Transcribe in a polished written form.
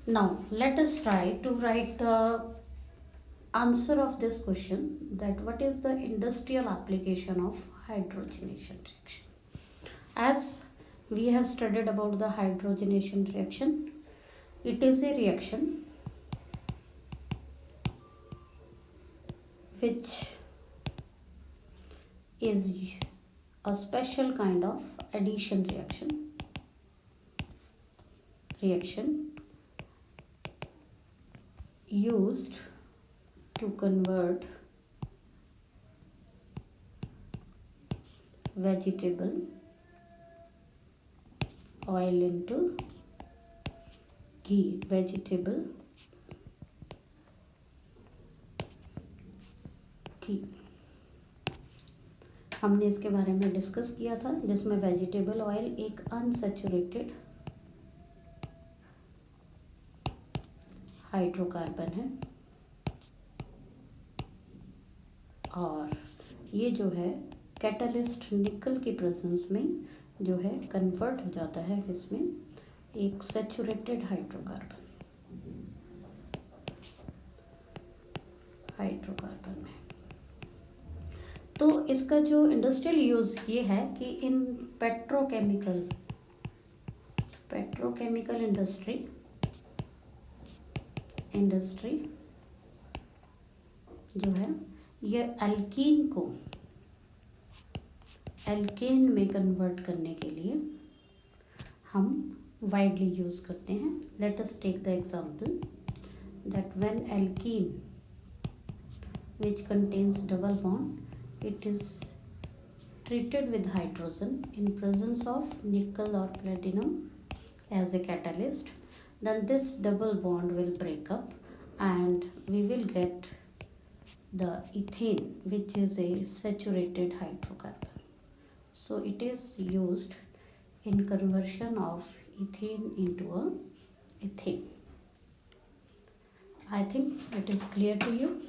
Now let us try to write the answer of this question, that what is the industrial application of hydrogenation reaction. As we have studied about the hydrogenation reaction, it is a reaction which is a special kind of addition reaction used to convert vegetable oil into ghee. Vegetable ghee हमने इसके बारे में discuss किया था, जिसमें vegetable oil एक unsaturated hydrocarbon है और ये जो है कैटलिस्ट निकल के प्रेजेंस में जो है कन्वर्ट हो जाता है इसमें एक सैचुरेटेड हाइड्रोकार्बन में। तो इसका जो इंडस्ट्रियल यूज़ ये है कि इन पेट्रोकेमिकल इंडस्ट्री जो है ये एल्केन में कन्वर्ट करने के लिए हम वाइडली यूज़ करते हैं। Let us take the example that when alkene which contains double bond, it is treated with hydrogen in presence of nickel or platinum as a catalyst, then this double bond will break up and we will get the ethane, which is a saturated hydrocarbon. So it is used in conversion of ethane into a ethane. I think it is clear to you.